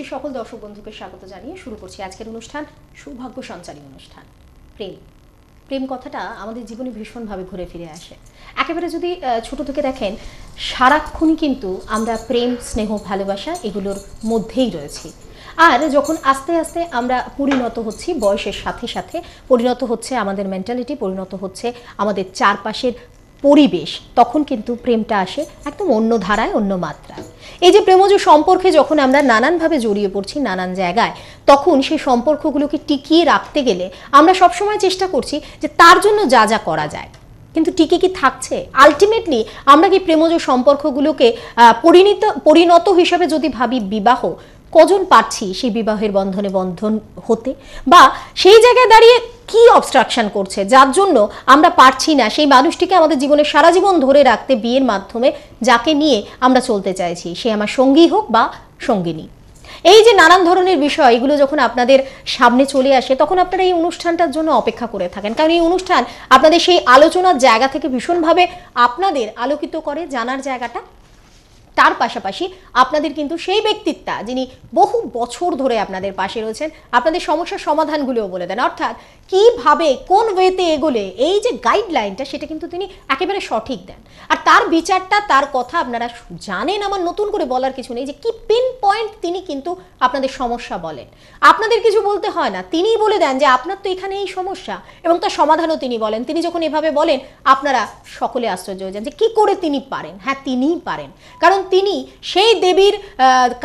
বিদেশের সকল দর্শক বন্ধুকে স্বাগত জানিয়ে শুরু করছি আজকের অনুষ্ঠান সৌভাগ্য সঞ্চারী অনুষ্ঠান। প্রেম প্রেম কথাটা আমাদের জীবনে ভীষণভাবে ঘুরে ফিরে আসে। একেবারে যদি ছোট থেকে দেখেন, সারাক্ষণই কিন্তু আমরা প্রেম, স্নেহ, ভালোবাসা এগুলোর মধ্যেই রয়েছি। আর যখন আস্তে আস্তে আমরা পরিণত হচ্ছি, বয়সের সাথে সাথে পরিণত হচ্ছে আমাদের মেন্টালিটি, পরিণত হচ্ছে আমাদের চারপাশের পরিবেশ, তখন কিন্তু প্রেমটা আসে একদম অন্য ধারায়, অন্য মাত্রায়। এই যে প্রেমজ সম্পর্কে যখন আমরা নানানভাবে জড়িয়ে পড়ছি নানান জায়গায়, তখন সেই সম্পর্কগুলোকে টিকিয়ে রাখতে গেলে আমরা সবসময় চেষ্টা করছি যে তার জন্য যা যা করা যায়, কিন্তু টিকে কি থাকছে? আলটিমেটলি আমরা কি প্রেমজ সম্পর্কগুলোকে পরিণত হিসাবে যদি ভাবি বিবাহ, কজন পারছি সেই বিবাহের বন্ধন হতে? বা সেই জায়গায় দাঁড়িয়ে কি অবস্ট্রাকশন করছে যার জন্য আমরা পারছি না সেই মানুষটিকে আমাদের জীবনে সারা জীবন ধরে রাখতে, বিয়ের মাধ্যমে যাকে নিয়ে আমরা চলতে চাইছি, সে আমার সঙ্গী হোক বা সঙ্গিনী। এই যে নানান ধরনের বিষয়, এগুলো যখন আপনাদের সামনে চলে আসে, তখন আপনারা এই অনুষ্ঠানটার জন্য অপেক্ষা করে থাকেন, কারণ এই অনুষ্ঠান আপনাদের সেই আলোচনার জায়গা থেকে ভীষণভাবে আপনাদের আলোকিত করে, জানার জায়গাটা। তার পাশাপাশি আপনাদের কিন্তু সেই ব্যক্তিত্বটা যিনি বহু বছর ধরে আপনাদের পাশে রয়েছেন, আপনাদের সমস্যার সমাধানগুলোও বলে দেন, অর্থাৎ কিভাবে কোন ওয়েতে এগোলে এই যে গাইডলাইনটা সেটা কিন্তু তিনি একেবারে সঠিক দেন। আর তার বিচারটা, তার কথা আপনারা জানেন, আমার নতুন করে বলার কিছু নেই যে কি পিন পয়েন্ট তিনি কিন্তু আপনাদের সমস্যা বলেন। আপনাদের কিছু বলতে হয় না, তিনিই বলে দেন যে আপনার তো এখানে এই সমস্যা, এবং তার সমাধানও তিনি বলেন। তিনি যখন এভাবে বলেন, আপনারা সকলে আশ্চর্য হয়ে যান যে কি করে তিনি পারেন। হ্যাঁ, তিনিই পারেন, কারণ তিনি সেই দেবীর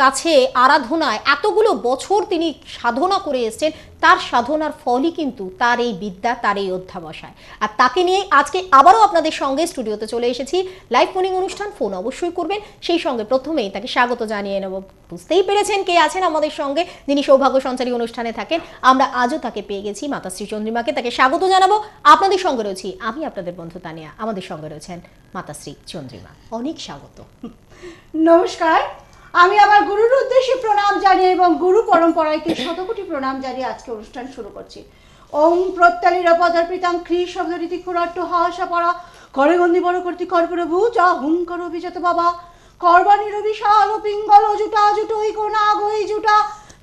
কাছে আরাধনায় এতগুলো বছর তিনি সাধনা করে এসেছেন। তার সাধনার ফলই কিন্তু তার এই বিদ্যা, তার এই অধ্যাবসায়। আর তাকে নিয়ে আজকে আবারও আপনাদের সঙ্গে স্টুডিওতে চলে এসেছি। লাইভ ফোনিং অনুষ্ঠান, ফোন অবশ্যই করবেন। সেই সঙ্গে প্রথমেই তাকে স্বাগত জানিয়ে নেব। বুঝতেই পেরেছেন কে আছেন আমাদের সঙ্গে, যিনি সৌভাগ্য সঞ্চারী অনুষ্ঠানে থাকেন। আমরা আজও তাকে পেয়ে গেছি, মাতাশ্রী চন্দ্রিমাকে। তাকে স্বাগত জানাবো। আপনাদের সঙ্গে রয়েছি আমি, আপনাদের বন্ধু তানিয়া। আমাদের সঙ্গে রয়েছেন মাতাশ্রী চন্দ্রিমা। অনেক স্বাগত। নমস্কার। আমি আমার গুরুর উদ্দেশ্যে প্রণাম জানিয়ে এবং গুরু পরম্পরাকে শতকোটি প্রণাম জানিয়ে আজকে অনুষ্ঠান শুরু করছি। ওম প্রত্যালির পদার্পিতাং খ্রি শব্দরীতি খুরাট্ট হাসা পড়া করে গন্ধি বড় কর্তৃ কর্পূর ভূজা হুঙ্কর অভিজাত বাবা করবানির বিশাল পিঙ্গল জুটা জুটোই কোনা গই জুটা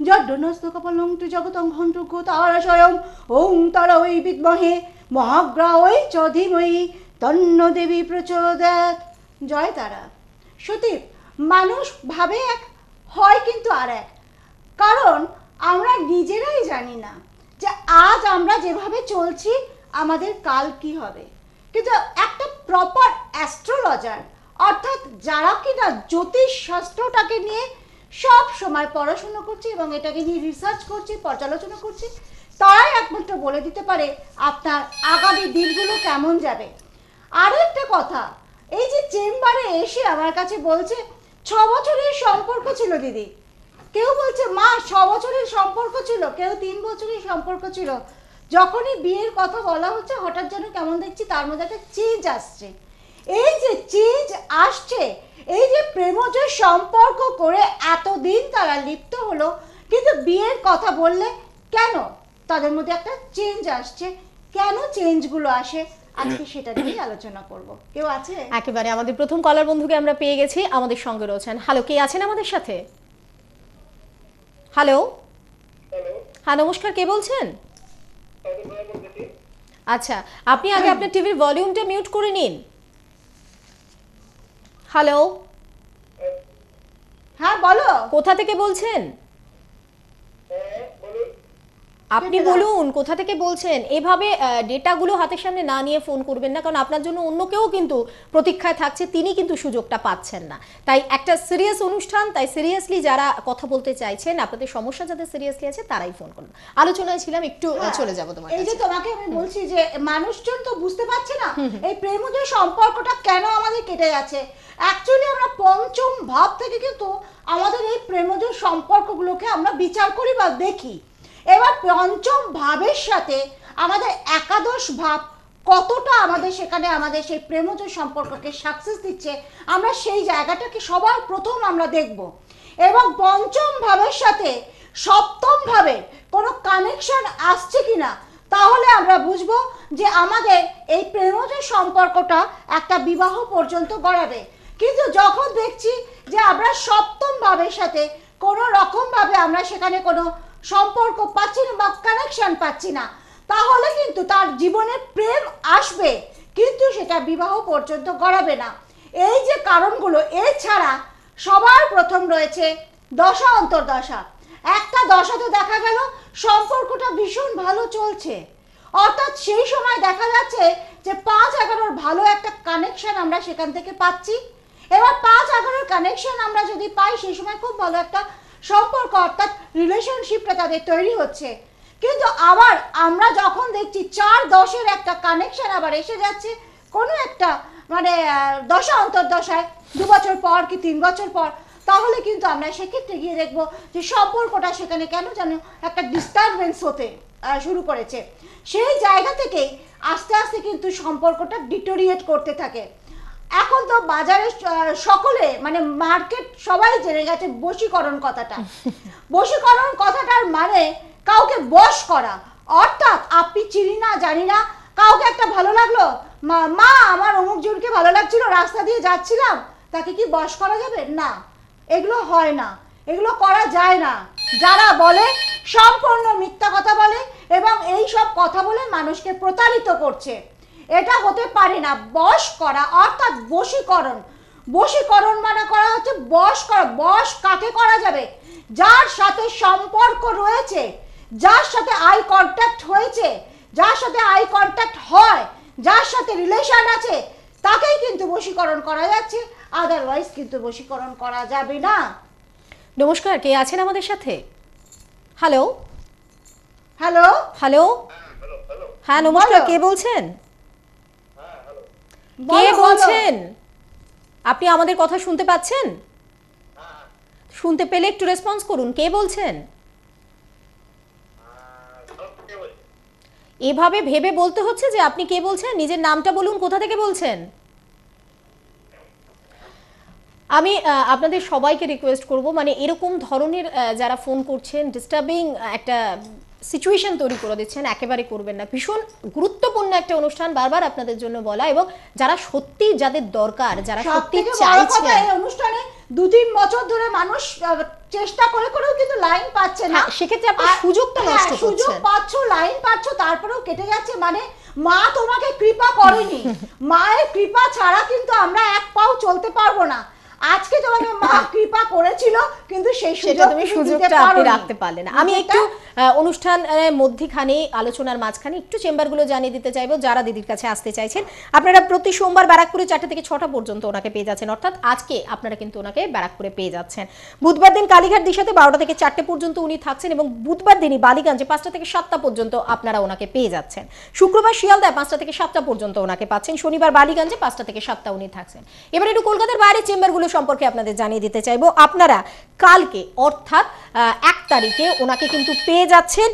জড্ডনস্ত কপালং তু জগতং হন্তু তারা স্বয়ং ওম তারা ওই বিদ্মহে মহাগ্রা ওই চ ধীমহি তন্ন দেবী প্রচোদয়াৎ। জয় তারা। সতীপ, মানুষ ভাবে এক, হয় কিন্তু আর এক। কারণ আমরা নিজেরাই জানি না যে আজ আমরা যেভাবে চলছি আমাদের কাল কি হবে। কিন্তু একটা প্রপার অ্যাস্ট্রোলজার, অর্থাৎ যারা কিনা জ্যোতিষ শাস্ত্রটাকে নিয়ে সব সময় পড়াশোনা করছে এবং এটাকে নিয়ে রিসার্চ করছে, পর্যালোচনা করছে, তারাই একমাত্র বলে দিতে পারে আপনার আগামী দিনগুলো কেমন যাবে। আরও একটা কথা, এই যে চেম্বারে এসে আমার কাছে বলছে 6 বছরের সম্পর্ক ছিল দিদি, কেউ বলছে মা 6 বছরের সম্পর্ক ছিল, কেউ 3 বছরের সম্পর্ক ছিল। যখনই বিয়ের কথা বলা হচ্ছে হঠাৎ যেন কেমন দেখছি তার মধ্যে একটা চেঞ্জ আসছে। এই যে চেঞ্জ আসছে, এই যে প্রেমজ সম্পর্ক করে এতদিন তারা লিপ্ত হলো, কিন্তু বিয়ের কথা বললে কেন তাদের মধ্যে একটা চেঞ্জ আসছে, কেন চেঞ্জগুলো আসে, আজকে সেটা নিয়ে আলোচনা করব। কেউ আছে? একেবারে আমাদের প্রথম কলার বন্ধুকে আমরা পেয়ে গেছি, আমাদের সঙ্গে রয়েছেন। হ্যালো, কে আছেন আমাদের সাথে? হ্যালো, হ্যাঁ নমস্কার, কে বলছেন? আচ্ছা, আপনি আগে আপনার টিভির ভলিউমটা মিউট করে নিন। হ্যালো, হ্যাঁ বলো। কোথা থেকে বলছেন? আপনি বলুন কোথা থেকে বলছেন। এভাবে ডেটাগুলো হাতের সামনে না নিয়ে ফোন করবেন না, কারণ আপনার জন্য অন্য কেউ কিন্তু প্রতীক্ষায় থাকছে, তিনি কিন্তু সুযোগটা পাচ্ছেন না। তাই একটা সিরিয়াস অনুষ্ঠান, তাই সিরিয়াসলি যারা কথা বলতে চাইছেন, আপনাদের সমস্যা যাদের সিরিয়াসলি আছে তারাই ফোন করুন। আলোচনায় ছিলাম, একটু চলে যাব তোমার। এই যে তোমাকে আমি বলছি যে মানুষজন তো বুঝতে পারছে না এই প্রেমজ সম্পর্কটা কেন আমাদের কেটে যাচ্ছে। অ্যাকচুয়ালি আমরা পঞ্চম ভাব থেকে কিন্তু আমাদের এই প্রেমজ সম্পর্কগুলোকে আমরা বিচার করি বা দেখি। এবার পঞ্চম ভাবের সাথে আমাদের একাদশ ভাব কতটা আমাদের সেখানে আমাদের সেই প্রেমজ সম্পর্ককে সাকসেস দিচ্ছে, আমরা সেই জায়গাটাকে সবার প্রথম আমরা দেখব। এবং পঞ্চম ভাবের সাথে সপ্তম ভাবে কোনো কানেকশন আসছে কিনা, তাহলে আমরা বুঝবো যে আমাদের এই প্রেমজ সম্পর্কটা একটা বিবাহ পর্যন্ত গড়াবে। কিন্তু যখন দেখছি যে আমরা সপ্তম ভাবের সাথে কোনো রকমভাবে আমরা সেখানে কোনো সম্পর্ক পাচ্ছি না বা কানেকশন পাচ্ছি না, তাহলে কিন্তু তার জীবনে প্রেম আসবে, কিন্তু সেটা বিবাহ পর্যন্ত গড়াবে না। এই যে কারণগুলো, এছাড়া সবার প্রথম রয়েছে দশা অন্তর্দশা। একটা দশাতে দেখা গেল সম্পর্কটা ভীষণ ভালো চলছে, অর্থাৎ সেই সময় দেখা যাচ্ছে যে 5-11 ভালো একটা কানেকশন আমরা সেখান থেকে পাচ্ছি। এবার 5-11 কানেকশন আমরা যদি পাই, সেই সময় খুব ভালো একটা সম্পর্ক অর্থাৎ রিলেশনশিপটা তাদের তৈরি হচ্ছে। কিন্তু আবার আমরা যখন দেখছি 4-10 একটা কানেকশন আবার এসে যাচ্ছে কোনো একটা মানে দশা অন্তর্দশায় 2 বছর পর কি 3 বছর পর, তাহলে কিন্তু আমরা সেক্ষেত্রে গিয়ে দেখব যে সম্পর্কটা সেখানে কেন যেন একটা ডিস্টারবেন্স হতে শুরু করেছে। সেই জায়গা থেকেই আস্তে আস্তে কিন্তু সম্পর্কটা ডিটোরিয়েট করতে থাকে। এখন তো বাজারে সকলে মানে মার্কেট সবাই জেনে গেছে বশীকরণ কথাটা। বশীকরণ কথাটার মানে কাউকে বশ করা, অর্থাৎ আপনি চিনি না জানি না, কাউকে একটা ভালো লাগলো, মা আমার অমুক জনকে ভালো লাগছিল, রাস্তা দিয়ে যাচ্ছিলাম, তাকে কি বশ করা যাবে? না, এগুলো হয় না, এগুলো করা যায় না। যারা বলে সম্পূর্ণ মিথ্যা কথা বলে এবং এই সব কথা বলে মানুষকে প্রতারিত করছে, এটা হতে পারে না। বশ করা অর্থাৎ বশীকরণ। বশীকরণ মানে করা হচ্ছে বশ করা। বশ কাকে করা যাবে? যার সাথে সম্পর্ক রয়েছে, যার সাথে আই কন্ট্যাক্ট হয়েছে, যার সাথে আই কন্ট্যাক্ট হয়, যার সাথে রিলেশন আছে, তাকেই কিন্তু বশীকরণ করা যাচ্ছে, আদারওয়াইজ কিন্তু বশীকরণ করা যাবে না। নমস্কার, কে আছেন আমাদের সাথে? হ্যালো হ্যালো হ্যালো হ্যাঁ নমস্কার, কে বলছেন? কে বলছেন? আপনি আমাদের কথা শুনতে পাচ্ছেন? শুনতে পেলে একটু রেসপন্স করুন। কে বলছেন? এভাবে ভেবে বলতে হচ্ছে যে আপনি কে বলছেন। নিজের নামটা বলুন, কোথা থেকে বলছেন। আমি আপনাদের সবাইকে রিকোয়েস্ট করব, মানে এরকম ধরনের যারা ফোন করছেন ডিস্টার্বিং একটা সিচুয়েশন তৈরি করে দিচ্ছেন, একেবারে করবেন না। ভীষণ গুরুত্বপূর্ণ একটা অনুষ্ঠান, বারবার আপনাদের জন্য বলা, এবং যারা সত্যি যাদের দরকার, যারা সত্যি চাইছেন এই অনুষ্ঠানে 2-3 বছর ধরে মানুষ চেষ্টা করে করেও কিন্তু লাইন পাচ্ছে না, সেক্ষেত্রে আপনি সুযোগটা নষ্ট করছেন। সুযোগ পাচ্ছ, লাইন পাচ্ছ, তারপরেও কেটে যাচ্ছে। মানে মা তোমাকে কৃপা করেনি, মায়ের কৃপা ছাড়া কিন্তু আমরা এক পাও চলতে পারবো না। আজকে তোমাকে মা কৃপা করেছিল, কিন্তু সেই সুযোগটা আপনি রাখতে পারলেন না। আমি একটু অনুষ্ঠানের মধ্যখানে, আলোচনার মাঝখানে একটু চেম্বারগুলো জানিয়ে দিতে চাইবো যারা দিদির কাছে আসতে চাইছেন। আপনারা প্রতি সোমবার ব্যারাকপুরে 4টা থেকে 6টা পর্যন্ত ওনাকে পেয়ে যাচ্ছেন, অর্থাৎ আজকে আপনারা কিন্তু ওনাকে ব্যারাকপুরে পেয়ে যাচ্ছেন। বুধবার দিন কালীঘাট দিশাতে 12টা থেকে 4টে পর্যন্ত উনি থাকছেন, এবং বুধবার দিনই বালিগঞ্জে 5টা থেকে 7টা পর্যন্ত আপনারা ওনাকে পেয়ে যাচ্ছেন। শুক্রবার শিয়ালদায় 5টা থেকে 7টা পর্যন্ত ওনাকে পাচ্ছেন। শনিবার বালিগঞ্জে 5টা থেকে 7টা উনি থাকছেন। এবার একটু কলকাতার বাইরে চেম্বারগুলো সম্পর্কে আপনাদের জানিয়ে দিতে চাইবো। আপনারা কালকে অর্থাৎ 1 তারিখে ওনাকে কিন্তু পেয়ে যাচ্ছেন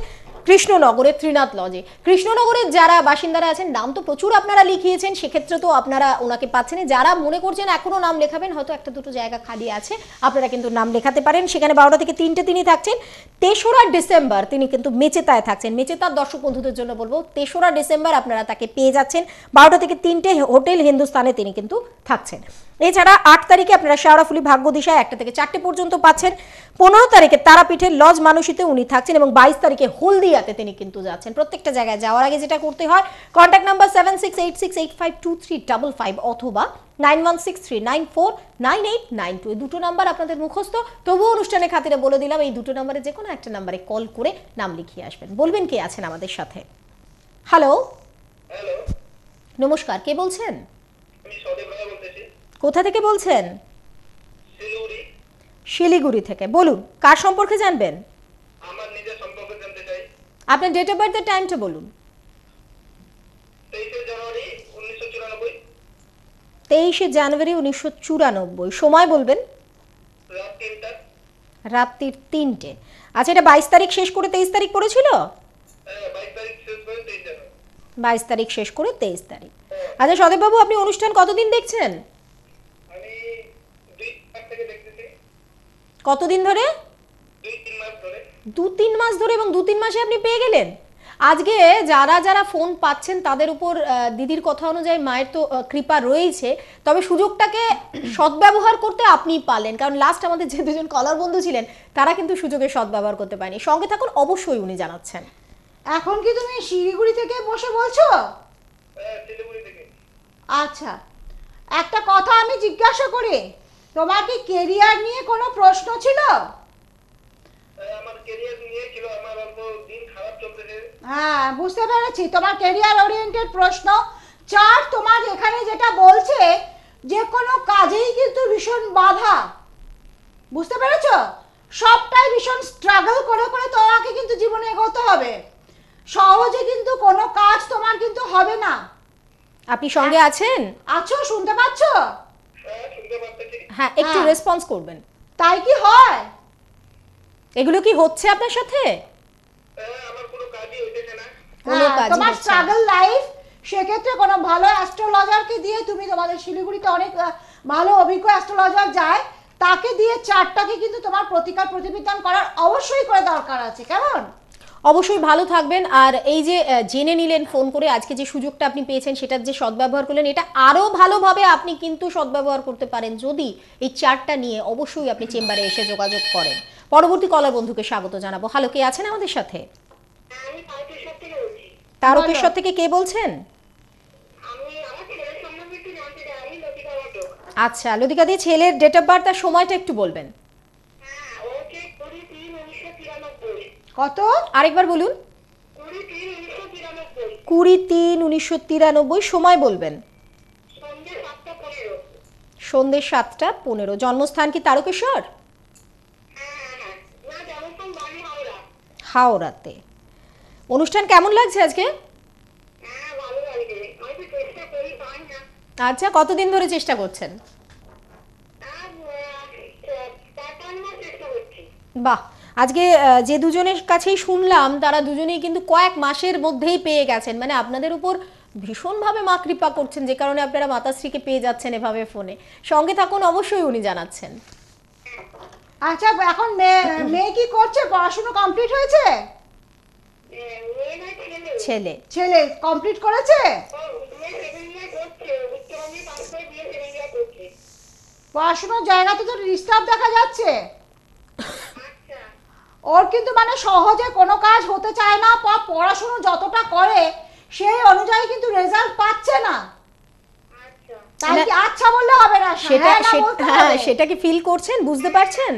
কৃষ্ণনগরের ত্রিনাথ লজে। কৃষ্ণনগরের যারা বাসিন্দারা আছেন, নাম তো প্রচুর আপনারা লিখিয়েছেন, সেক্ষেত্রে তো আপনারা ওনাকে পাচ্ছেন। যারা মনে করছেন এখনো নাম লেখাবেন, হয়তো 1-2 জায়গা খালি আছে, আপনারা কিন্তু নাম লেখাতে পারেন। সেখানে 12টা থেকে 3টে তিনি থাকছেন। 3রা ডিসেম্বর তিনি কিন্তু মেচেতায় থাকছেন। মেচেতার দর্শক বন্ধুদের জন্য বলবো, 3রা ডিসেম্বর আপনারা তাকে পেয়ে যাচ্ছেন। 12টা থেকে 3টে হোটেল হিন্দুস্তানে তিনি কিন্তু থাকছেন। এছাড়া 8 তারিখে আপনারা শেওড়াফুলি ভাগ্যদিশায় 1টা থেকে 4টে পর্যন্ত পাচ্ছেন। 15 তারিখে তারাপীঠের লজ মানুষীতে উনি থাকছেন, এবং 22 তারিখে হলদিয়াতে তিনি কিন্তু যাচ্ছেন। প্রত্যেকটা জায়গায় যাওয়ার আগে যেটা করতে হয়, কন্ট্যাক্ট নাম্বার 7686852355 অথবা 9163949892, এই দুটো নাম্বার আপনাদের মুখস্থ। তবুও অনুষ্ঠানের খাতিরে বলে দিলাম, এই দুটো নাম্বারে যে কোনো একটা নাম্বারে কল করে নাম লিখিয়ে আসবেন। বলবেন কে আছেন আমাদের সাথে। হ্যালো নমস্কার, কে বলছেন? কোথা থেকে বলছেন? শিলিগুড়ি থেকে। বলুন, কার সম্পর্কে জানবেন? আমার নিজের সম্পর্কে জানতে চাই। আপনার ডেট অফ বার্থের টাইমটা বলুন। 23 জানুয়ারি 1994। 23 জানুয়ারি 1994। সময় বলবেন। রাত 3টা। রাত্রির 3টে। আচ্ছা, এটা 22 তারিখ শেষ করে 23 তারিখ পড়েছিল? হ্যাঁ, 22 তারিখ শেষ করে 23 জানুয়ারি। 22 তারিখ শেষ করে 23 তারিখ। আচ্ছা সদেব বাবু, আপনি অনুষ্ঠান কতদিন দেখছেন? আমি 2 মাস থেকে দেখতেছি। কতদিন ধরে? 2-3 মাস ধরে। 2-3 মাস ধরে, এবং 2-3 মাসে আপনি পেয়ে গেলেন? আজকে যারা যারা ফোন পাচ্ছেন তাদের উপর দিদির কথা অনুযায়ী মায়ের তো কৃপা রয়েছে, তবে সুযোগটাকে সদ্ব্যবহার করতে আপনিই পারলেন, কারণ লাস্ট আমাদের যে দুজন কলার বন্ধু ছিলেন তারা কিন্তু সুযোগের সদ্ব্যবহার করতে পারেনি। সঙ্গে থাকুন, অবশ্যই উনি জানাচ্ছেন। এখন কি তুমি শিলিগুড়ি থেকে বসে বলছো? শিলিগুড়ি থেকে। আচ্ছা, একটা কথা আমি জিজ্ঞাসা করি, তোমার কি কেরিয়ার নিয়ে কোনো প্রশ্ন ছিল? আমার ক্যারিয়ার নিয়ে ছিল, আমার অল্প দিন খারাপ চলতেছে। হ্যাঁ, বুঝতে পেরেছি, তোমার ক্যারিয়ার ওরিয়েন্টেড প্রশ্ন। চার, তোমার এখানে যেটা বলছে যে কোনো কাজেই কিন্তু ভীষণ বাধা, বুঝতে পেরেছো? সবটাই ভীষণ স্ট্রাগল করে করে তোমাকে কিন্তু জীবনে এগোতে হবে, সহজে কিন্তু কোনো কাজ তোমার কিন্তু হবে না। আপনি সঙ্গে আছেন? আছো, শুনতে পাচ্ছ? হ্যাঁ, শুনতে পাচ্ছি। হ্যাঁ, একটু হ্যাঁ। রেসপন্স করবেন। তাই কি হয়? এগুলো কি হচ্ছে আপনার সাথে? আমার কোনো কাজই হইতেছে না। কোনো হ্যাঁ, কাজই তোমার হচ্ছে না। স্ট্রাগল লাইফ, সেক্ষেত্রে কোনো ভালো অ্যাস্ট্রোলজারকে দিয়ে, তুমি তোমাদের শিলিগুড়িতে অনেক ভালো অভিজ্ঞ অ্যাস্ট্রোলজার যায়, তাকে দিয়ে চারটাকে কিন্তু তোমার প্রতিকার প্রতিবিধান করার অবশ্যই করে দরকার আছে। কেমন? অবশ্যই ভালো থাকবেন। আর এই যে জেনে নিলেন ফোন করে, আজকে যে সুযোগটা আপনি পেয়েছেন সেটার যে সদ্ব্যবহার করলেন, এটা আরো ভালোভাবে আপনি কিন্তু সদ্ব্যবহার করতে পারেন যদি এই চার্টটা নিয়ে অবশ্যই আপনি চেম্বারে এসে যোগাযোগ করেন। পরবর্তী কলার বন্ধুকে স্বাগত জানাবো। হ্যালো, কে আছেন আমাদের সাথে? আমি তারকেশ্বর থেকে বলছি। তারকেশ্বর থেকে কে বলছেন? আমি আমার ছেলের সম্বন্ধে একটু জানতে চাই। আমি লতিকা ঘটক। আচ্ছা, লতিকা দি, ছেলের ডেট অফ বার্থ আর সময়টা একটু বলবেন। হ্যাঁ, ওকে 20/3/1993। কত? আরেকবার বলুন। 20/3/1993। 20/3/1993, সময় বলবেন। সন্ধ্যে 7:15। সন্ধ্যে 7:15। জন্মস্থান কি তারকেশ্বর? হ্যাঁ। না, জন্মস্থান বাড়ি হাওড়া। হাওড়াতে। অনুষ্ঠান কেমন লাগছে আজকে? হ্যাঁ, ভালো লাগবে। আমি তো চেষ্টা করি, পাই না। আচ্ছা, কতদিন ধরে চেষ্টা করছেন? আর 4-5 মাস চেষ্টা করছি। বাহ, আজকে যে দুজনের কাছেই শুনলাম তারা দুজনেই কিন্তু কয়েক মাসের মধ্যেই পেয়ে গেছেন, মানে আপনাদের উপর ভীষণভাবে মা কৃপা করছেন, যে কারণে আপনারা মাতাশ্রীকে পেয়ে যাচ্ছেন এভাবে ফোনে। সঙ্গে থাকুন, অবশ্যই উনি জানাচ্ছেন। আচ্ছা, এখন মেয়ে কি করছে? পড়াশোনা কমপ্লিট হয়েছে? মেয়ে না ছেলে? ছেলে। ছেলে কমপ্লিট করেছে? মেয়ে 7 ইয়ার করছে। উচ্চমাধ্যমিক পাস করে বিয়ে 7 ইয়ার করছে। পড়াশোনার জায়গাতে তো ডিস্টার্ব দেখা যাচ্ছে। আচ্ছা। ওর কিন্তু মানে সহজে কোনো কাজ হতে চায় না, পড়াশোনা যতটা করে সেই অনুযায়ী কিন্তু রেজাল্ট পাচ্ছে না। আচ্ছা। তাই কি আচ্ছা বললে হবে না, সেটা হ্যাঁ না বলতে হ্যাঁ, হবে। সেটা কি ফিল করছেন, বুঝতে পারছেন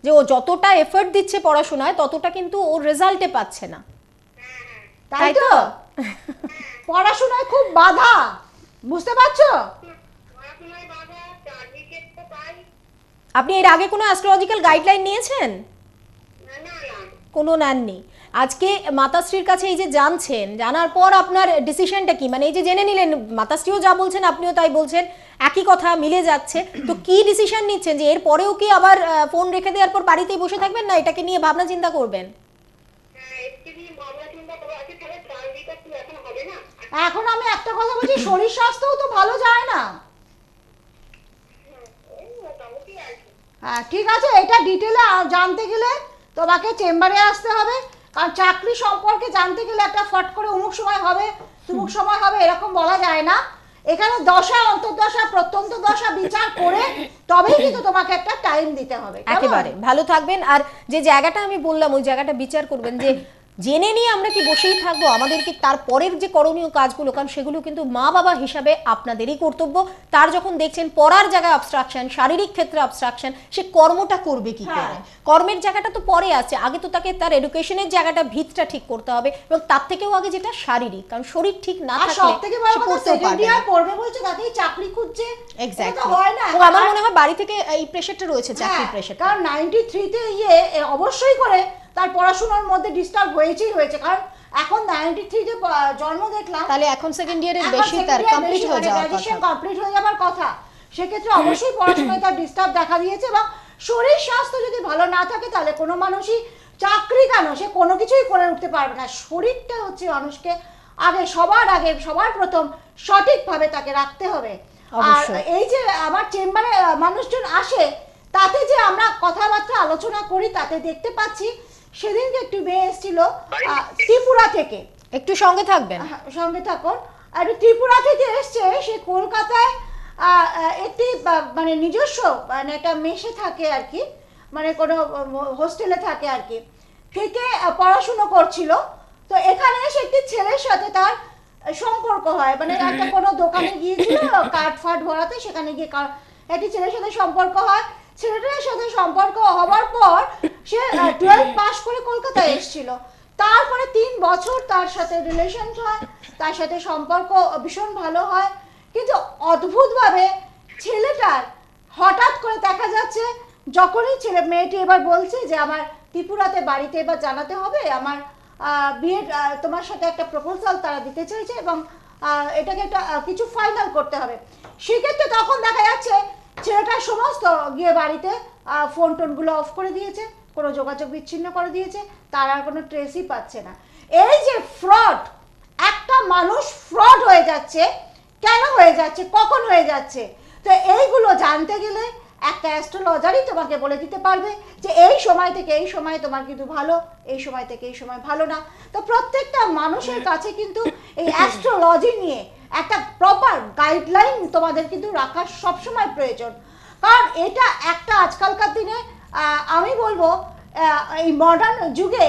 যে ও যতটা এফর্ট দিচ্ছে পড়াশোনায় ততটা কিন্তু ওর রেজাল্টে পাচ্ছে না, তাই তো? পড়াশোনায় খুব বাধা, বুঝতে পারছো? পড়াশোনায় বাধা, চাকরির তো পাই। আপনি এর আগে কোনো অ্যাস্ট্রোলজিক্যাল গাইডলাইন নিয়েছেন? না। কোনো নেননি। আজকে মাতাশ্রীর কাছে এই যে জানছেন, জানার পর আপনার ডিসিশনটা কি? মানে এই যে জেনে নিলেন, মাতাশ্রীও যা বলছেন আপনিও তাই বলছেন, একই কথা মিলে যাচ্ছে, তো কি ডিসিশন নিচ্ছেন? যে এর পরেও কি আবার ফোন রেখে দেওয়ার পর বাড়িতেই বসে থাকবেন, না এটাকে নিয়ে ভাবনা চিন্তা করবেন? হ্যাঁ, একটু ভাবনা চিন্তা করে আছি, তাহলে চাকরিটা কি এখন হবে না? এখন আমি একটা কথা বলছি, শরীর স্বাস্থ্যও তো ভালো যায় না। ওই মোটামুটি আর কি। হ্যাঁ, ঠিক আছে, এটা ডিটেলে জানতে গেলে তোমাকে চেম্বারে আসতে হবে, কারণ চাকরি সম্পর্কে জানতে গেলে একটা ফট করে অমুক সময় হবে তুমুক সময় হবে এরকম বলা যায় না। এখানে দশা, অন্তর্দশা, প্রত্যন্ত দশা বিচার করে তবেই কিন্তু তোমাকে একটা টাইম দিতে হবে। কেমন? একেবারে ভালো থাকবেন। আর যে জায়গাটা আমি বললাম ওই জায়গাটা বিচার করবেন, যে জেনে নিয়ে আমরা কি বসেই থাকবো? আমাদেরকে তারপরের যে করণীয় কাজগুলো, কারণ সেগুলো কিন্তু মা বাবা হিসাবে আপনাদেরই কর্তব্য। তার যখন দেখছেন পড়ার জায়গায় অবস্ট্রাকশন, শারীরিক ক্ষেত্রে অবস্ট্রাকশন, সে কর্মটা করবে কি করে? কর্মের জায়গাটা তো পরে আছে, আগে তো তাকে তার এডুকেশনের জায়গাটা, ভিতটা ঠিক করতে হবে, এবং তার থেকেও আগে যেটা শারীরিক, কারণ শরীর ঠিক না আর থাকলে সবথেকে বড় সে কথা, করতেও সেকেন্ড পারবে না। ইয়ার পড়বে বলছে, তাতেই চাকরি খুঁজছে। এটা তো হয় না। এবং আমার মনে হয় বাড়ি থেকে এই প্রেশারটা রয়েছে, চাকরির হ্যাঁ, প্রেশারটা। কারণ 93-তে অবশ্যই করে তার পড়াশোনার মধ্যে ডিস্টার্ব হয়েছে, কারণ এখন 93-তে জন্ম দেখলাম, তাহলে এখন সেকেন্ড ইয়ারের বেশি তার কমপ্লিট হয়ে যাওয়ার গ্র্যাজুয়েশন কথা। কমপ্লিট হয়ে যাবার কথা। সেক্ষেত্রে অবশ্যই পড়াশোনায় তার ডিস্টার্ব দেখা দিয়েছে, এবং শরীর স্বাস্থ্য যদি ভালো না থাকে তাহলে কোনো মানুষই চাকরি কেন, সে কোনো কিছুই করে উঠতে পারবে না। শরীরটা হচ্ছে মানুষকে সবার প্রথম সঠিকভাবে তাকে রাখতে হবে। আর অবশ্যই। এই যে আমার চেম্বারে মানুষজন আসে, তাতে যে আমরা কথাবার্তা আলোচনা করি তাতে দেখতে পাচ্ছি সেদিনকে একটু মেয়ে এসেছিল ত্রিপুরা থেকে। একটু সঙ্গে থাকবেন। সঙ্গে থাকুন। আর ত্রিপুরা থেকে এসছে, সে কলকাতায় একটি মানে নিজস্ব মানে একটা মেসে থাকে আর কি, মানে কোনো হোস্টেলে থাকে আর কি, থেকে পড়াশুনো করছিল। তো এখানে এসে একটি ছেলের সাথে তার সম্পর্ক হয়, মানে একটা কোনো দোকানে গিয়েছিল কার্ড ফার্ড ভরাতে, সেখানে গিয়ে একটি ছেলের সাথে সম্পর্ক হয়। ছেলেটার সাথে সম্পর্ক হওয়ার পর সে 12 পাস করে কলকাতায় এসেছিল। তারপরে 3 বছর তার সাথে রিলেশন হয়, তার সাথে সম্পর্ক ভীষণ ভালো হয়, কিন্তু অদ্ভুতভাবে ছেলেটার হঠাৎ করে দেখা যাচ্ছে যখনই মেয়েটি এবার বলছে যে আমার ত্রিপুরাতে বাড়িতে এবার জানাতে হবে আমার বিয়ের, তোমার সাথে একটা প্রপোজাল তারা দিতে চাইছে এবং এটাকে একটা কিছু ফাইনাল করতে হবে, সেক্ষেত্রে তখন দেখা যাচ্ছে ছেলেটার সমস্ত গিয়ে বাড়িতে ফোন টোনগুলো অফ করে দিয়েছে, কোনো যোগাযোগ বিচ্ছিন্ন করে দিয়েছে, তার আর কোনো ট্রেসই পাচ্ছে না। এই যে ফ্রড, একটা মানুষ ফ্রড হয়ে যাচ্ছে, কেন হয়ে যাচ্ছে, কখন হয়ে যাচ্ছে, তো এইগুলো জানতে গেলে একটা অ্যাস্ট্রোলজারই তোমাকে বলে দিতে পারবে যে এই সময় থেকে এই সময় তোমার কিন্তু ভালো, এই সময় থেকে এই সময় ভালো না। তো প্রত্যেকটা মানুষের কাছে কিন্তু এই অ্যাস্ট্রোলজি নিয়ে একটা প্রপার গাইডলাইন তোমাদের কিন্তু রাখা সবসময় প্রয়োজন, কারণ এটা একটা আজকালকার দিনে আমি বলবো এই মডার্ন যুগে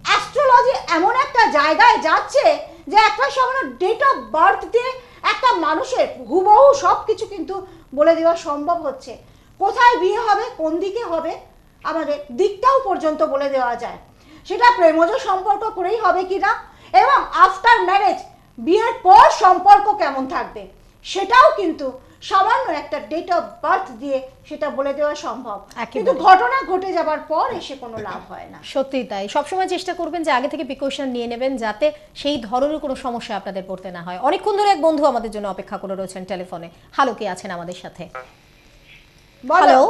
অ্যাস্ট্রোলজি এমন একটা জায়গায় যাচ্ছে যে একটা সামান্য ডেট অফ বার্থ দিয়ে একটা মানুষের হুবহু সব কিছু কিন্তু বলে দেওয়া সম্ভব হচ্ছে। কোথায় বিয়ে হবে, কোন দিকে হবে, আমাদের দিকটাও পর্যন্ত বলে দেওয়া যায়, সেটা প্রেমজ সম্পর্ক করেই হবে কিনা, এবং আফটার ম্যারেজ বিয়ের পর সম্পর্ক কেমন থাকবে সেটাও কিন্তু সামান্য একটা ডেট অফ বার্থ দিয়ে সেটা বলে দেওয়া সম্ভব, কিন্তু ঘটনা ঘটে যাবার পর এসে কোনো লাভ হয় না। সত্যি তাই, সবসময় চেষ্টা করবেন যে আগে থেকে প্রিকশন নিয়ে নেবেন যাতে সেই ধরনের কোনো সমস্যা আপনাদের পড়তে না হয়। অনেকক্ষণ ধরে এক বন্ধু আমাদের জন্য অপেক্ষা করে রয়েছেন টেলিফোনে। হ্যালো, কে আছেন আমাদের সাথে? হ্যালো।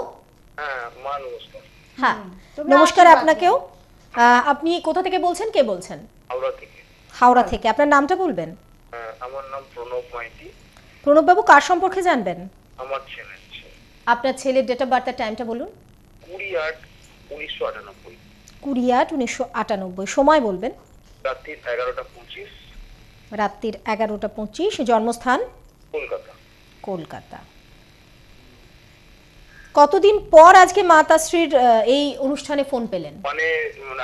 হ্যাঁ, নমস্কার আপনাকেও। আপনি কোথা থেকে বলছেন, কে বলছেন? হাওড়া থেকে। হাওড়া থেকে। আপনার নামটা বলবেন? আমার নাম প্রণব মাইতি। প্রণব বাবু, কার সম্পর্কে জানবেন? আমার ছেলে। আপনার ছেলের ডেট অফ বার্থ আর টাইমটা বলুন। 20/8/1998। 20/8/1998। সময় বলবেন? রাত্রি 11:25। রাত্রি 11:25। জন্মস্থান? কলকাতা। কলকাতা। কতদিন পর আজকে মাতাশ্রীর এই অনুষ্ঠানে ফোন পেলেন? মানে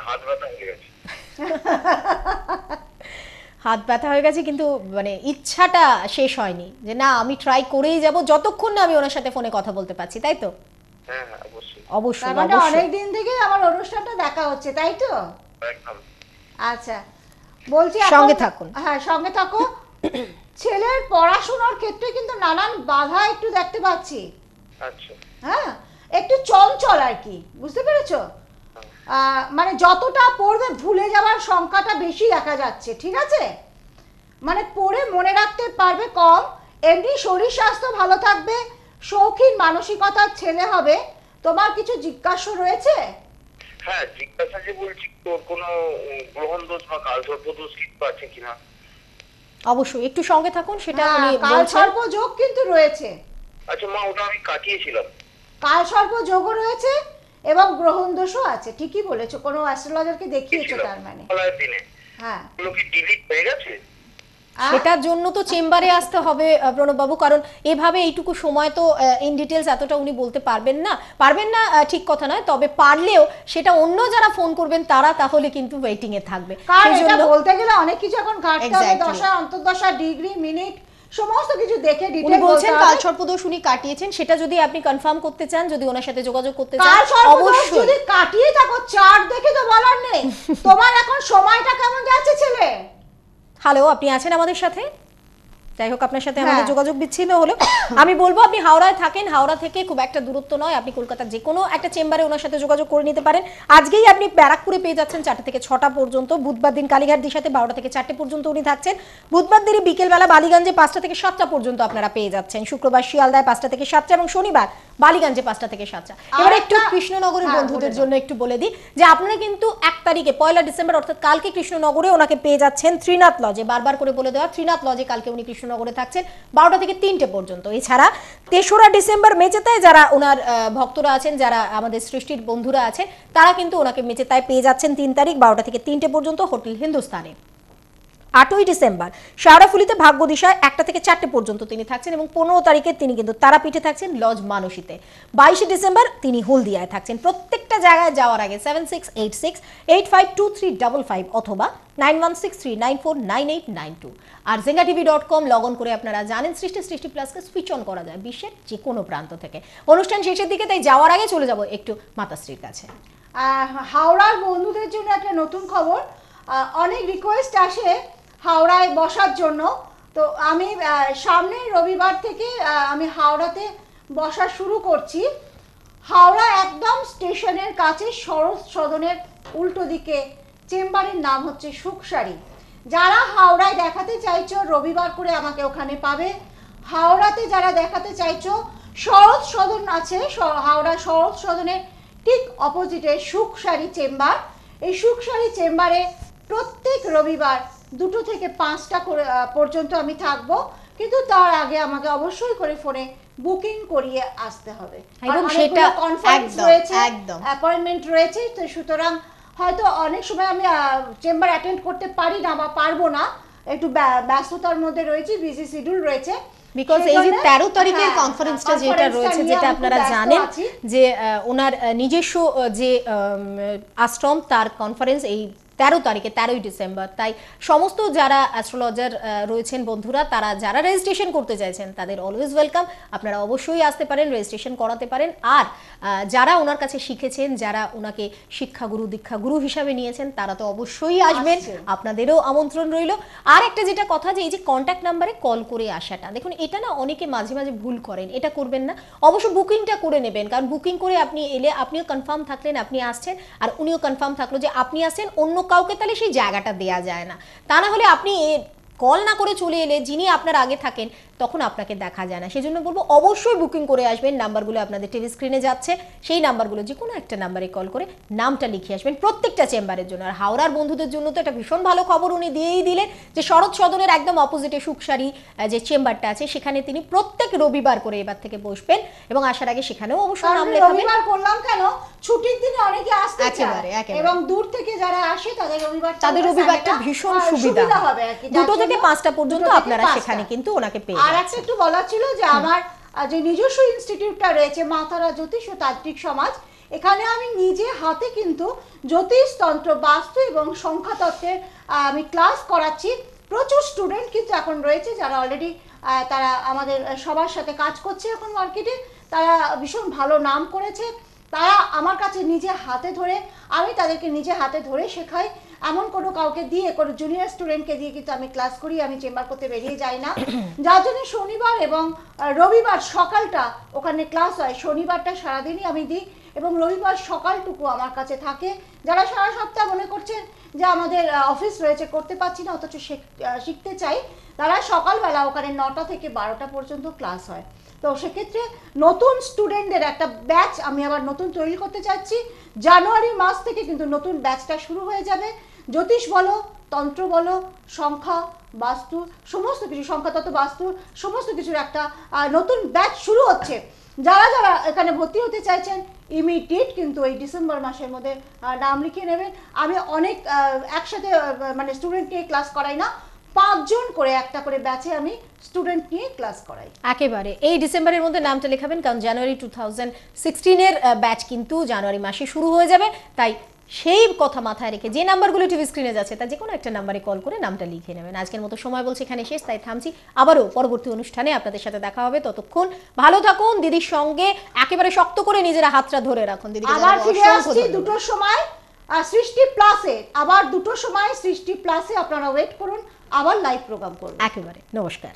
হাত ব্যথা হয়ে গেছে। হাত ব্যথা হয়ে গেছে, কিন্তু মানে ইচ্ছাটা শেষ হয়নি যে না আমি ট্রাই করেই যাব যতক্ষণ না আমি ওনার সাথে ফোনে কথা বলতে পারছি, তাই তো? হ্যাঁ হ্যাঁ, অবশ্যই অবশ্যই। মানে অনেক দিন থেকে আমার অনুষ্ঠানটা দেখা হচ্ছে, তাই তো? একদম। আচ্ছা, বলছি সঙ্গে থাকুন। হ্যাঁ, সঙ্গে থাকো। ছেলের পড়াশোনার ক্ষেত্রে কিন্তু নানান বাধা একটু দেখতে পাচ্ছি। আচ্ছা। হ্যাঁ, একটু চঞ্চল আর কি, বুঝতে পেরেছো? মানে যতটা পড়বে ভুলে যাওয়ার সংখ্যাটা বেশি দেখা যাচ্ছে, ঠিক আছে? মানে পড়ে মনে রাখতে পারবে কম, এমনি শরীর স্বাস্থ্য ভালো থাকবে, শৌখিন মানসিকতার ছেলে হবে। তোমার কিছু জিজ্ঞাসা রয়েছে? হ্যাঁ, জিজ্ঞাসা যে বলছি, তোর কোনো গ্রহণ দোষ বা কালসর্প দোষ কিছু আছে কিনা? অবশ্যই, একটু সঙ্গে থাকুন। সেটা উনি বলছেন কালসর্প যোগ কিন্তু রয়েছে। আচ্ছা মা, ওটা আমি কাটিয়েছিলাম। কালসর্প যোগও রয়েছে এবং গ্রহণ দোষও আছে, ঠিকই বলেছো। কোনো অ্যাস্ট্রোলজারকে দেখিয়েছো তার মানে? হ্যাঁ, ওগুলো কি ডিলিট হয়ে গেছে? সেটার জন্য তো চেম্বারে আসতে হবে প্রণব বাবু, কারণ এভাবে এইটুকু সময় তো ইন ডিটেলস এতটা উনি বলতে পারবেন না, ঠিক কথা নয়, তবে পারলেও সেটা অন্য যারা ফোন করবেন তারা তাহলে কিন্তু ওয়েটিং এ থাকবে। কারণ এটা বলতে গেলে অনেক কিছু এখন ঘাটতে হবে, দশা অন্তর্দশা ডিগ্রি মিনিট সমস্ত কিছু দেখে ডিটেইল উনি বলছেন কালসর্পদোষ উনি কাটিয়েছেন, সেটা যদি আপনি কনফার্ম করতে চান, যদি ওনার সাথে যোগাযোগ করতে চান অবশ্যই। যদি কাটিয়ে থাকো, চার্ট দেখে তো বলার নেই। তোমার এখন সময়টা কেমন যাচ্ছে ছেলে? হ্যালো, আপনি আছেন আমাদের সাথে? যাই হোক, আপনার সাথে আমাদের যোগাযোগ বিচ্ছিন্ন হলো। আমি বলবো আপনি হাওড়ায় থাকেন, হাওড়া থেকে খুব একটা দূরত্ব নয়, আপনি কলকাতার যে কোনো একটা চেম্বারে ওনার সাথে যোগাযোগ করে নিতে পারেন। আজকেই আপনি ব্যারাকপুরে পেয়ে যাচ্ছেন 4টা থেকে 6টা পর্যন্ত, বুধবার দিন কালীঘাট দিশাতে 12টা থেকে 4টে পর্যন্ত উনি থাকছেন, বুধবার দিনই বিকেলবেলা বালিগঞ্জে 5টা থেকে 7টা পর্যন্ত আপনারা পেয়ে যাচ্ছেন, শুক্রবার শিয়ালদায় 5টা থেকে 7টা এবং শনিবার বালিগঞ্জে 5টা থেকে 7টা। এবার একটু কৃষ্ণনগরের বন্ধুদের জন্য একটু বলে দিই যে আপনারা কিন্তু 1 তারিখে 1 ডিসেম্বর অর্থাৎ কালকে কৃষ্ণনগরে ওনাকে পেয়ে যাচ্ছেন ত্রিনাথ লজে। বারবার করে বলে দেওয়া, ত্রিনাথ লজে কালকে উনি কৃষ্ণ কৃষ্ণনগরে থাকছেন 12টা থেকে 3টে পর্যন্ত। এছাড়া 3রা ডিসেম্বর মেচেতায় যারা ওনার ভক্তরা আছেন, যারা আমাদের সৃষ্টির বন্ধুরা আছেন, তারা কিন্তু ওনাকে মেচেতায় পেয়ে যাচ্ছেন 3 তারিখ 12টা থেকে 3টে পর্যন্ত হোটেল হিন্দুস্তানে। 8ই ডিসেম্বর শাওড়াফুলিতে ভাগ্যদিশায় 1টা থেকে 4টে পর্যন্ত তিনি থাকছেন এবং 15 তারিখে তিনি কিন্তু তারাপীঠে থাকছেন লজ মানসীতে। 22শে ডিসেম্বর তিনি হলদিয়ায় থাকছেন। প্রত্যেকটা জায়গায় যাওয়ার আগে 7686852355 অথবা 9163949892 আর zengatv.com লগ অন করে আপনারা জানেন সৃষ্টি প্লাসকে সুইচ অন করা যায় বিশ্বের যে কোনো প্রান্ত থেকে। অনুষ্ঠান শেষের দিকে, তাই যাওয়ার আগে চলে যাব একটু মাতাশ্রীর কাছে। হাওড়ার বন্ধুদের জন্য একটা নতুন খবর, অনেক রিকোয়েস্ট আসে হাওড়ায় বসার জন্য। তো আমি সামনের রবিবার থেকে আমি হাওড়াতে বসা শুরু করছি। হাওড়া একদম স্টেশনের কাছে শরৎ সদনের উল্টো দিকে চেম্বারের নাম হচ্ছে সুখসারি। যারা হাওড়ায় দেখাতে চাইছো রবিবার করে আমাকে ওখানে পাবে। হাওড়াতে যারা দেখাতে চাইছো শরৎ সদন আছে, হাওড়া শরৎ সদনের ঠিক অপোজিটে সুখসারি চেম্বার। এই সুখসারি চেম্বারে প্রত্যেক রবিবার 2টো থেকে 5টা পর্যন্ত আমি থাকবো, কিন্তু তার আগে আমাকে অবশ্যই করে ফোনে বুকিং করিয়ে আসতে হবে। এবং সেটা কনফারেন্স রয়েছে, অ্যাপয়েন্টমেন্ট রয়েছে, তো সুতরাং হয়তো অনেক সময় আমি চেম্বার অ্যাটেন্ড করতে পারি না বা পারবো না, একটু ব্যস্ততার মধ্যে রয়েছে, বিজি শিডিউল রয়েছে। বিকজ এই যে 13 তারিখের কনফারেন্সটা যেটা রয়েছে, যেটা আপনারা জানেন যে ওনার নিজস্ব যে আশ্রম, তার কনফারেন্স এই 13 তারিখে 13ই ডিসেম্বর। তাই সমস্ত যারা অ্যাস্ট্রোলজার রয়েছেন বন্ধুরা, তারা যারা রেজিস্ট্রেশন করতে চাইছেন তাদের অলওয়েজ ওয়েলকাম, আপনারা অবশ্যই আসতে পারেন, রেজিস্ট্রেশন করাতে পারেন। আর যারা ওনার কাছে শিখেছেন, যারা ওনাকে শিক্ষাগুরু দীক্ষাগুরু হিসাবে নিয়েছেন, তারা তো অবশ্যই আসবেন, আপনাদেরও আমন্ত্রণ রইল। আর একটা যেটা কথা, যে এই যে কন্ট্যাক্ট নাম্বারে কল করে আসাটা, দেখুন এটা না অনেকে মাঝে মাঝে ভুল করেন, এটা করবেন না। অবশ্য বুকিংটা করে নেবেন, কারণ বুকিং করে আপনি এলে আপনিও কনফার্ম থাকলেন আপনি আসছেন, আর উনিও কনফার্ম থাকলো যে আপনি আসছেন, অন্য কাউকে তাহলে সেই জায়গাটা দেয়া যায় না। তা না হলে আপনি কল না করে চলে এলে যিনি আপনার আগে থাকেন তখন আপনাকে দেখা যায় না। সেজন্য বলবো অবশ্যই বুকিং করে আসবেন। নাম্বারগুলো আপনাদের টিভি স্ক্রিনে যাচ্ছে, সেই নাম্বারগুলো যে কোনো একটা নাম্বারে কল করে নামটা লিখে আসবেন প্রত্যেকটা চেম্বারের জন্য। আর হাওড়ার বন্ধুদের জন্য তো একটা ভীষণ ভালো খবর উনি দিয়েই দিলেন, যে শরৎ সদনের একদম অপোজিটে সুখসারি যে চেম্বারটা আছে, সেখানে তিনি প্রত্যেক রবিবার করে এবার থেকে বসবেন এবং আসার আগে সেখানেও অবশ্যই নাম লেখাবেন। রবিবার করলাম কেন, ছুটির দিনে অনেকে আসতে চায় এবং দূর থেকে যারা আসে তাদের রবিবারটা ভীষণ সুবিধা হবে। 2টো থেকে 5টা পর্যন্ত আপনারা সেখানে কিন্তু ওনাকে পেয়ে যাবেন। আর একটা একটু বলা ছিল যে আমার যে নিজস্ব ইনস্টিটিউটটা রয়েছে মা তারা জ্যোতিষ ও তান্ত্রিক সমাজ, এখানে আমি নিজে হাতে কিন্তু জ্যোতিষ তন্ত্র, বাস্তু এবং সংখ্যাতত্ত্বের আমি ক্লাস করাচ্ছি। প্রচুর স্টুডেন্ট কিন্তু এখন রয়েছে যারা অলরেডি তারা আমাদের সবার সাথে কাজ করছে এখন মার্কেটে, তারা ভীষণ ভালো নাম করেছে। তারা আমার কাছে নিজে হাতে ধরে, আমি তাদেরকে নিজে হাতে ধরে শেখাই। এমন কোনো কাউকে দিয়ে, কোনো জুনিয়র স্টুডেন্টকে দিয়ে কিন্তু আমি ক্লাস করি, আমি চেম্বার করতে বেরিয়ে যাই না। যার জন্য শনিবার এবং রবিবার সকালটা ওখানে ক্লাস হয়। শনিবারটা সারাদিনই আমি দিই এবং রবিবার সকালটুকু আমার কাছে থাকে। যারা সারা সপ্তাহ মনে করছেন যে আমাদের অফিস রয়েছে করতে পারছি না অথচ শিখতে চাই, তারা সকালবেলা ওখানে 9টা থেকে 12টা পর্যন্ত ক্লাস হয়। তো সেক্ষেত্রে নতুন স্টুডেন্টদের একটা ব্যাচ আমি আবার নতুন তৈরি করতে চাচ্ছি। জানুয়ারি মাস থেকে কিন্তু নতুন ব্যাচটা শুরু হয়ে যাবে। জ্যোতিষ বলো, তন্ত্র বলো, সংখ্যা, বাস্তু, সমস্ত কিছু, সংখ্যাতত্ত্ব, বাস্তু, সমস্ত কিছুর একটা নতুন ব্যাচ শুরু হচ্ছে। যারা যারা এখানে ভর্তি হতে চাইছেন ইমিডিয়েট কিন্তু এই ডিসেম্বর মাসের মধ্যে নাম লিখিয়ে নেবেন। আমি অনেক একসাথে মানে স্টুডেন্ট নিয়ে ক্লাস করাই না, 5 জন করে একটা করে ব্যাচে আমি স্টুডেন্ট নিয়ে ক্লাস করাই। একেবারে এই ডিসেম্বরের মধ্যে নামটা লেখাবেন, কারণ জানুয়ারি 2016 ব্যাচ কিন্তু জানুয়ারি মাসে শুরু হয়ে যাবে। তাই সেই কথা মাথায় রেখে যে নাম্বারগুলো টিভি স্ক্রিনে যাচ্ছে তার যে কোনো একটা নাম্বারে কল করে নামটা লিখে নেবেন। আজকের মতো সময় বলছে এখানে শেষ, তাই থামছি। আবারও পরবর্তী অনুষ্ঠানে আপনাদের সাথে দেখা হবে। ততক্ষণ ভালো থাকুন, দিদির সঙ্গে একেবারে শক্ত করে নিজেরা হাতটা ধরে রাখুন। দিদি আবার ফিরে আসছি 2টোর সময় সৃষ্টি প্লাসে, আবার 2টোর সময় সৃষ্টি প্লাসে আপনারা ওয়েট করুন, আবার লাইভ প্রোগ্রাম করুন। একেবারে নমস্কার।